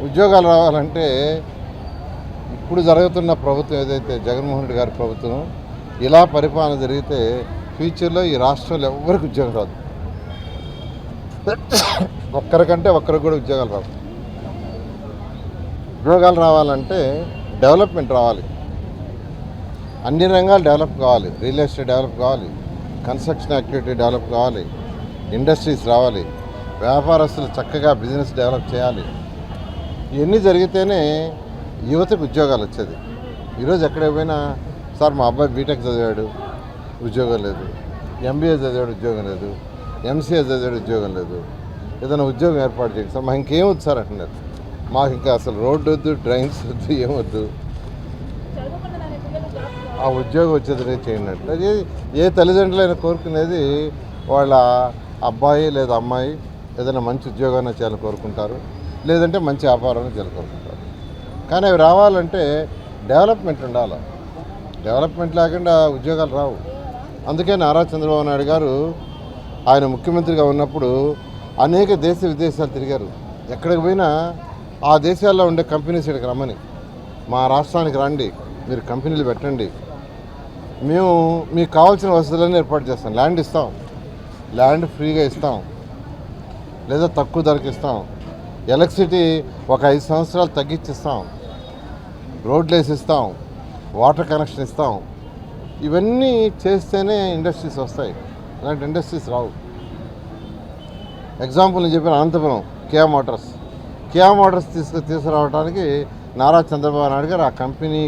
ఉద్యోగాలు రావాలంటే ఇప్పుడు జరుగుతున్న ప్రభుత్వం ఏదైతే జగన్మోహన్ రెడ్డి గారి ప్రభుత్వం ఇలా పరిపాలన జరిగితే ఫ్యూచర్లో ఈ రాష్ట్రంలో ఎవరికి ఉద్యోగం రాదు. ఒక్కరికంటే ఒక్కరికి కూడా ఉద్యోగాలు రావు. ఉద్యోగాలు రావాలంటే డెవలప్మెంట్ రావాలి, అన్ని రంగాలు డెవలప్ కావాలి. రియల్ ఎస్టేట్ డెవలప్ కావాలి, కన్స్ట్రక్షన్ యాక్టివిటీ డెవలప్ కావాలి, ఇండస్ట్రీస్ రావాలి, వ్యాపారస్తులు చక్కగా బిజినెస్ డెవలప్ చేయాలి. ఇవన్నీ జరిగితేనే యువతకు ఉద్యోగాలు వచ్చేది. ఈరోజు ఎక్కడికి పోయినా సార్ మా అబ్బాయి బీటెక్ చదివాడు ఉద్యోగం లేదు, ఎంబీఏ చదివాడు ఉద్యోగం లేదు, ఎంసీఏ చదివాడు ఉద్యోగం లేదు, ఏదైనా ఉద్యోగం ఏర్పాటు చేయండి సార్. మాకు ఇంకేం వద్దు సార్ అంటున్నారు. మాకు ఇంకా అసలు రోడ్డు వద్దు, డ్రైన్స్ వద్దు, ఏమొద్దు, ఆ ఉద్యోగం వచ్చేది చేయండి అంటే అది ఏ తల్లిదండ్రులైనా కోరుకునేది వాళ్ళ అబ్బాయి లేదా అమ్మాయి ఏదైనా మంచి ఉద్యోగాన్ని చేయాలని కోరుకుంటారు, లేదంటే మంచి వ్యాపారాన్ని చేయాలని కోరుకుంటారు. కానీ అవి రావాలంటే డెవలప్మెంట్ ఉండాలి. డెవలప్మెంట్ లేకుండా ఉద్యోగాలు రావు. అందుకే నారా చంద్రబాబు నాయుడు గారు ఆయన ముఖ్యమంత్రిగా ఉన్నప్పుడు అనేక దేశ విదేశాలు తిరిగారు. ఎక్కడికి పోయినా ఆ దేశాల్లో ఉండే కంపెనీస్ ఇక్కడికి రమ్మని, మా రాష్ట్రానికి రండి, మీరు కంపెనీలు పెట్టండి, మేము మీకు కావాల్సిన వసతులన్నీ ఏర్పాటు చేస్తాం, ల్యాండ్ ఇస్తాం, ల్యాండ్ ఫ్రీగా ఇస్తాం లేదా తక్కువ ధరకి ఇస్తాం, ఎలక్ట్రిసిటీ ఒక 5 సంవత్సరాలు తగ్గించిస్తాం, రోడ్లు వేసిస్తాం, వాటర్ కనెక్షన్ ఇస్తాం. ఇవన్నీ చేస్తేనే ఇండస్ట్రీస్ వస్తాయి, ఇలాంటి ఇండస్ట్రీస్ రావు. ఎగ్జాంపుల్ నేను చెప్పిన అనంతపురం కియా మోటార్స్ తీసుకురావడానికి నారా చంద్రబాబు నాయుడు గారు ఆ కంపెనీ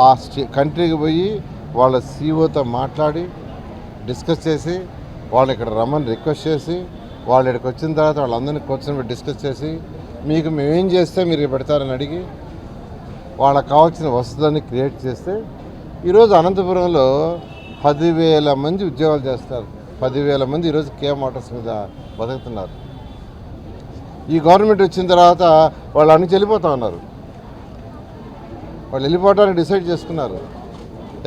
ఆ కంట్రీకి పోయి వాళ్ళ సీఈఓతో మాట్లాడి డిస్కస్ చేసి వాళ్ళు ఇక్కడ రమ్మని రిక్వెస్ట్ చేసి వాళ్ళు ఇక్కడికి వచ్చిన తర్వాత వాళ్ళందరినీ కూర్చొని డిస్కస్ చేసి మీకు మేమేం చేస్తే మీరు పెడతారని అడిగి వాళ్ళకి కావాల్సిన వసతులన్నీ క్రియేట్ చేస్తే ఈరోజు అనంతపురంలో 10,000 మంది ఉద్యోగాలు చేస్తారు. 10,000 మంది ఈరోజు కియా మోటార్స్ మీద బతుకుతున్నారు. ఈ గవర్నమెంట్ వచ్చిన తర్వాత వాళ్ళు అన్ని వెళ్ళిపోతూ ఉన్నారు. వాళ్ళు వెళ్ళిపోవడానికి డిసైడ్ చేసుకున్నారు.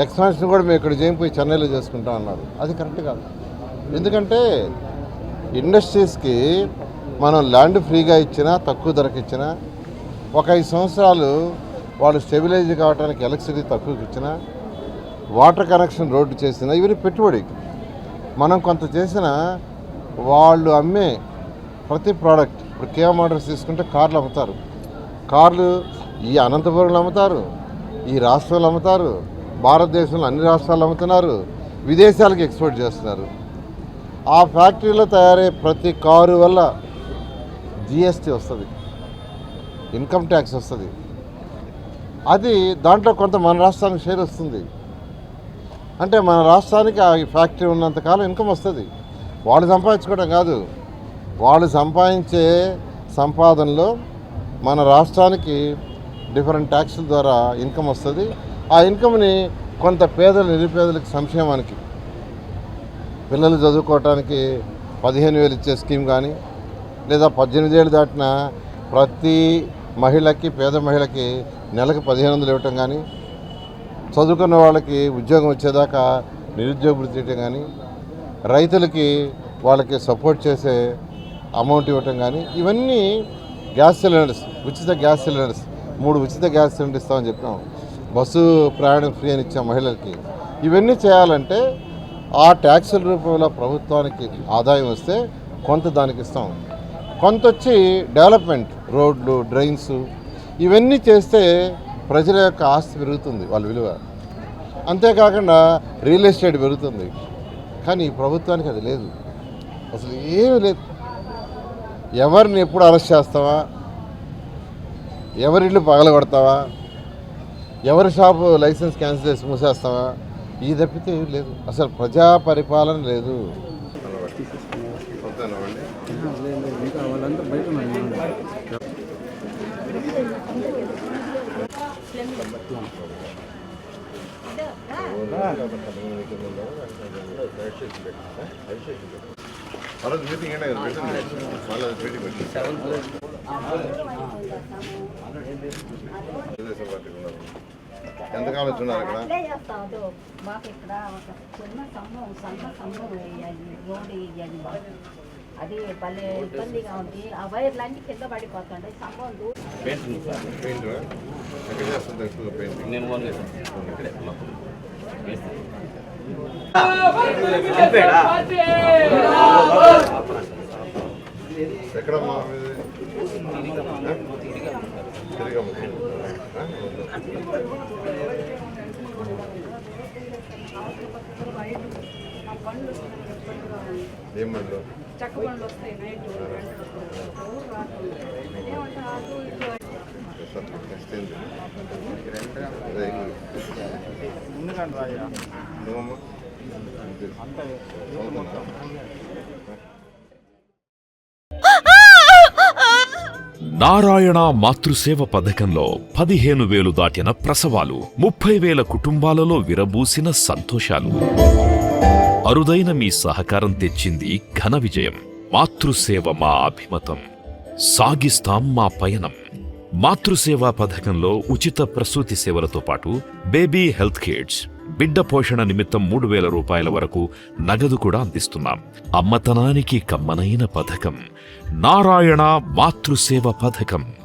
ఎక్స్పాన్షన్ కూడా మేము ఇక్కడ చేయకపోయి చెన్నైలో చేసుకుంటా ఉన్నారు. అది కరెక్ట్ కాదు. ఎందుకంటే ఇండస్ట్రీస్కి మనం ల్యాండ్ ఫ్రీగా ఇచ్చినా, తక్కువ ధరకు ఇచ్చినా, ఒక 5 సంవత్సరాలు వాళ్ళు స్టెబిలైజ్ కావడానికి ఎలక్ట్రిసిటీ తక్కువకి ఇచ్చినా, వాటర్ కనెక్షన్ రోడ్డు చేసినా, ఇవన్నీ పెట్టుబడి. మనం కొంత చేసినా వాళ్ళు అమ్మే ప్రతి ప్రోడక్ట్, ఇప్పుడు కియా మోటార్స్ తీసుకుంటే కార్లు అమ్ముతారు. కార్లు ఈ అనంతపురంలో అమ్ముతారు, ఈ రాష్ట్రంలో అమ్ముతారు, భారతదేశంలో అన్ని రాష్ట్రాల్లో అమ్ముతున్నారు, విదేశాలకు ఎక్స్పోర్ట్ చేస్తున్నారు. ఆ ఫ్యాక్టరీలో తయారయ్యే ప్రతి కారు వల్ల జిఎస్టీ వస్తుంది, ఇన్కమ్ ట్యాక్స్ వస్తుంది. అది దాంట్లో కొంత మన రాష్ట్రానికి షేర్ వస్తుంది. అంటే మన రాష్ట్రానికి ఆ ఫ్యాక్టరీ ఉన్నంతకాలం ఇన్కమ్ వస్తుంది. వాళ్ళు సంపాదించుకోవడం కాదు, వాళ్ళు సంపాదించే సంపాదనలో మన రాష్ట్రానికి డిఫరెంట్ ట్యాక్సుల ద్వారా ఇన్కమ్ వస్తుంది. ఆ ఇన్కమ్ని కొంత నిరుపేదలకు సంక్షేమానికి, పిల్లలు చదువుకోవటానికి 15,000 ఇచ్చే స్కీమ్ కానీ, లేదా 18 ఏళ్ళు దాటిన ప్రతి మహిళకి, పేద మహిళకి నెలకు 1,500 ఇవ్వటం కానీ, చదువుకున్న వాళ్ళకి ఉద్యోగం వచ్చేదాకా నిరుద్యోగ వృత్తి ఇవ్వటం కానీ, రైతులకి వాళ్ళకి సపోర్ట్ చేసే అమౌంట్ ఇవ్వటం కానీ, ఇవన్నీ గ్యాస్ సిలిండర్స్, ఉచిత గ్యాస్ సిలిండర్స్ 3 ఉచిత గ్యాస్ సిలిండర్ ఇస్తామని చెప్పాం. బస్సు ప్రయాణం ఫ్రీ అని ఇచ్చాం మహిళలకి. ఇవన్నీ చేయాలంటే ఆ ట్యాక్సుల రూపంలో ప్రభుత్వానికి ఆదాయం వస్తే కొంత దానికి ఇస్తాం, కొంత వచ్చి డెవలప్మెంట్, రోడ్లు, డ్రైన్స్, ఇవన్నీ చేస్తే ప్రజల యొక్క ఆస్తి పెరుగుతుంది, వాళ్ళ విలువ. అంతేకాకుండా రియల్ ఎస్టేట్ పెరుగుతుంది. కానీ ఈ ప్రభుత్వానికి అది లేదు, అసలు ఏమీ లేదు. ఎవరిని ఎప్పుడు అరెస్ట్ చేస్తావా, ఎవరిళ్ళు పగలగొడతావా, ఎవరి షాపు లైసెన్స్ క్యాన్సిల్ చేసి మూసేస్తావా, ఈ తప్పితే ఏం లేదు. అసలు ప్రజా పరిపాలన లేదు. ఎంతకాలం వచ్చున్నారు ఇక్కడ? మాకు ఇక్కడ ఒక చిన్న సంఘం వేయాలి, రోడ్డు వేయాలి. అది భలే ఇబ్బందిగా ఉంది. ఆ వైర్లన్నీ కింద పడిపోతుండే సంభవం. పెయింట్ ఎక్కడ చేస్తుంది ఎక్కువ పెయింట్? నేను ఓన్ చేశాను ఇక్కడే మొత్తం వేస్తాను. ఎక్కడ మా తిరిగమ్మ. ఏం బండ్లు? చెక్క బండ్లు వస్తాయి నైట్. నెక్స్ట్ ఏంటి? నువ్వమ్మా? నారాయణ మాతృసేవ పథకంలో 15,000 దాటిన ప్రసవాలు, 30,000 కుటుంబాలలో విరబూసిన సంతోషాలు. అరుదైన మీ సహకారం తెచ్చింది ఘన విజయం. మాతృసేవ మా అభిమతం, సాగిస్తాం మా పయనం. మాతృసేవా పథకంలో ఉచిత ప్రసూతి సేవలతో పాటు బేబీ హెల్త్ కిట్స్, బిడ్డ పోషణ నిమిత్తం 3,000 రూపాయల వరకు నగదు కూడా అందిస్తున్నాం. అమ్మతనానికి కమ్మనైన పథకం నారాయణ మాతృసేవ పథకం.